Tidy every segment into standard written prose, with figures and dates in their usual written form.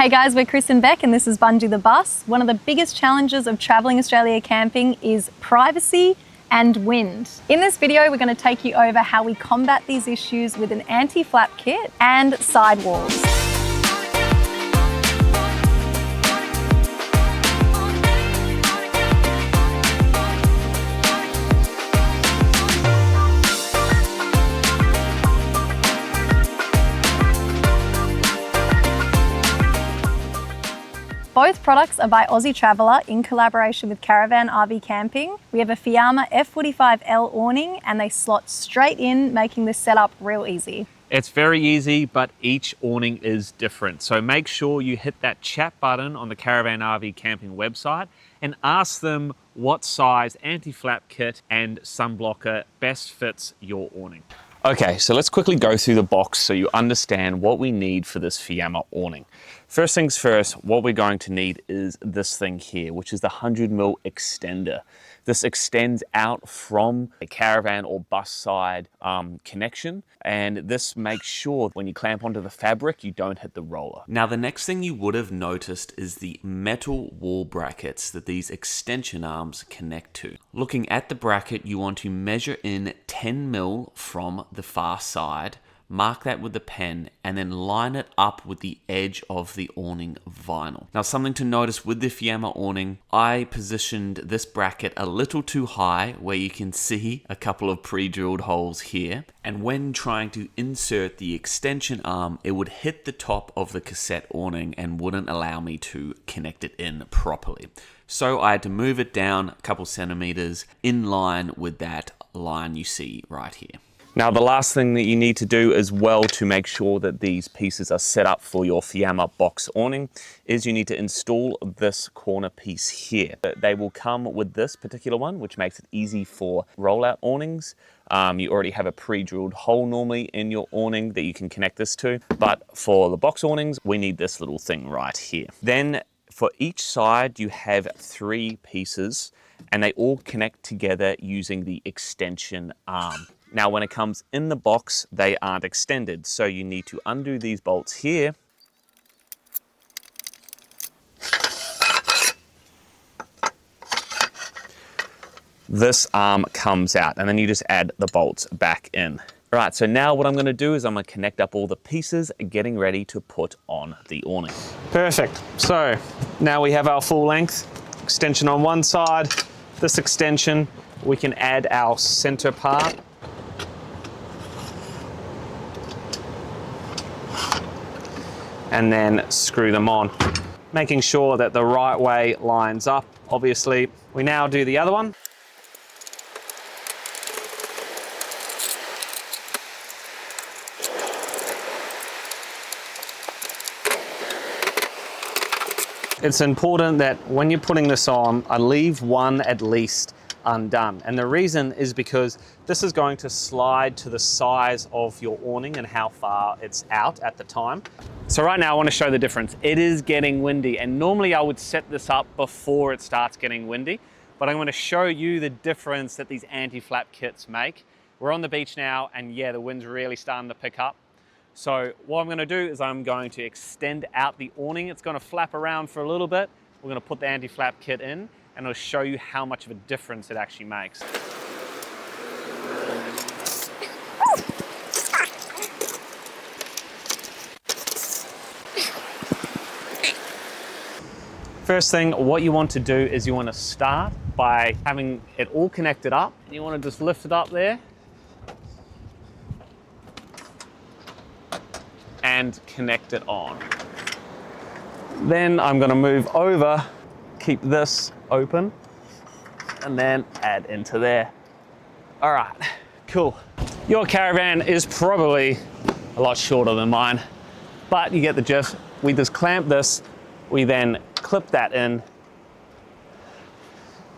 Hey guys, we're Chris and Bec and this is Bungee the Bus. One of the biggest challenges of travelling Australia camping is privacy and wind. In this video, we're going to take you over how we combat these issues with an anti-flap kit and sidewalls. Both products are by Aussie Traveller in collaboration with Caravan RV Camping. We have a Fiamma F45 awning and they slot straight in, making this setup real easy. It's very easy, but each awning is different. So make sure you hit that chat button on the Caravan RV Camping website and ask them what size anti-flap kit and sunblocker best fits your awning. Okay, so let's quickly go through the box so you understand what we need for this Fiamma awning. First things first, what we're going to need is this thing here, which is the 100mm extender. This extends out from a caravan or bus side connection, and this makes sure when you clamp onto the fabric, you don't hit the roller. Now, the next thing you would have noticed is the metal wall brackets that these extension arms connect to. Looking at the bracket, you want to measure in 10mm from the far side, mark that with the pen, and then line it up with the edge of the awning vinyl. Now, something to notice with the Fiamma awning, I positioned this bracket a little too high where you can see a couple of pre-drilled holes here. And when trying to insert the extension arm, it would hit the top of the cassette awning and wouldn't allow me to connect it in properly. So I had to move it down a couple centimeters in line with that line you see right here. Now, the last thing that you need to do as well to make sure that these pieces are set up for your Fiamma box awning is you need to install this corner piece here. They will come with this particular one, which makes it easy for rollout awnings. You already have a pre-drilled hole normally in your awning that you can connect this to, but for the box awnings, we need this little thing right here. Then for each side, you have 3 pieces and they all connect together using the extension arm. Now, when it comes in the box, they aren't extended. So you need to undo these bolts here. This arm comes out and then you just add the bolts back in. All right, so now what I'm gonna do is I'm gonna connect up all the pieces, getting ready to put on the awning. Perfect. So now we have our full length extension on one side. This extension, we can add our center part. And then screw them on, making sure that the right way lines up. Obviously, we now do the other one. It's important that when you're putting this on, I leave one at least undone. And the reason is because this is going to slide to the size of your awning and how far it's out at the time. So right now I want to show the difference. It is getting windy, and normally I would set this up before it starts getting windy, but I'm going to show you the difference that these anti-flap kits make. We're on the beach now, and yeah, the wind's really starting to pick up. So what I'm going to do is I'm going to extend out the awning. It's going to flap around for a little bit. We're going to put the anti-flap kit in, and I'll show you how much of a difference it actually makes. First thing, what you want to do is you want to start by having it all connected up. You want to just lift it up there and connect it on. Then I'm going to move over, keep this open, and then add into there. All right, cool. Your caravan is probably a lot shorter than mine, but you get the gist. We just clamp this, we then clip that in,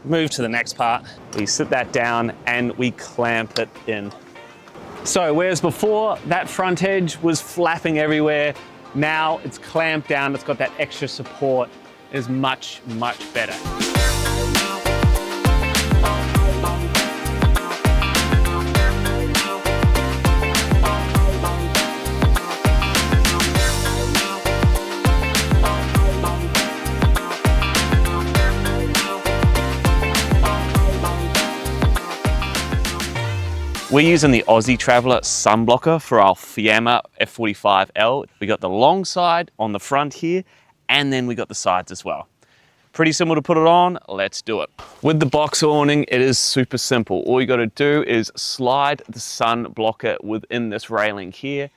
move to the next part, we sit that down and we clamp it in. So whereas before that front edge was flapping everywhere, now it's clamped down, it's got that extra support, it is much, much better. We're using the Aussie Traveller sun blocker for our Fiamma F45L. We got the long side on the front here, and then we got the sides as well. Pretty simple to put it on, let's do it. With the box awning, it is super simple. All you gotta do is slide the sun blocker within this railing here.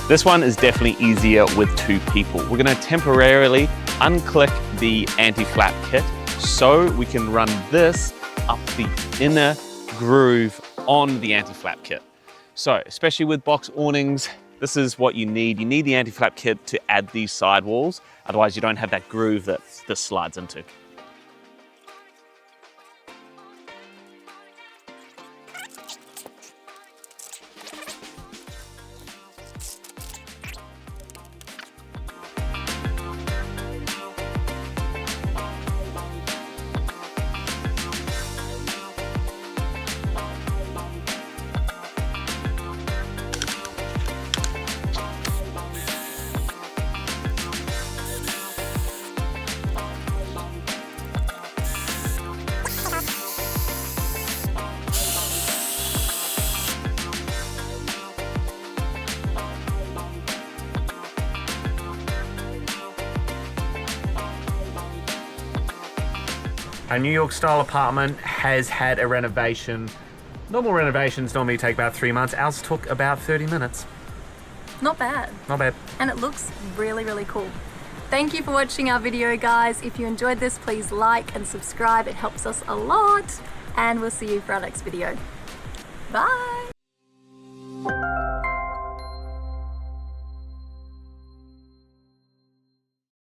This one is definitely easier with 2 people. We're gonna temporarily unclick the anti-flap kit so we can run this up the inner groove on the anti-flap kit. So, especially with box awnings, this is what you need. You need the anti-flap kit to add these sidewalls, otherwise you don't have that groove that this slides into. Our New York style apartment has had a renovation. Normal renovations normally take about 3 months. Ours took about 30 minutes. Not bad. Not bad. And it looks really, really cool. Thank you for watching our video, guys. If you enjoyed this, please like and subscribe. It helps us a lot. And we'll see you for our next video. Bye.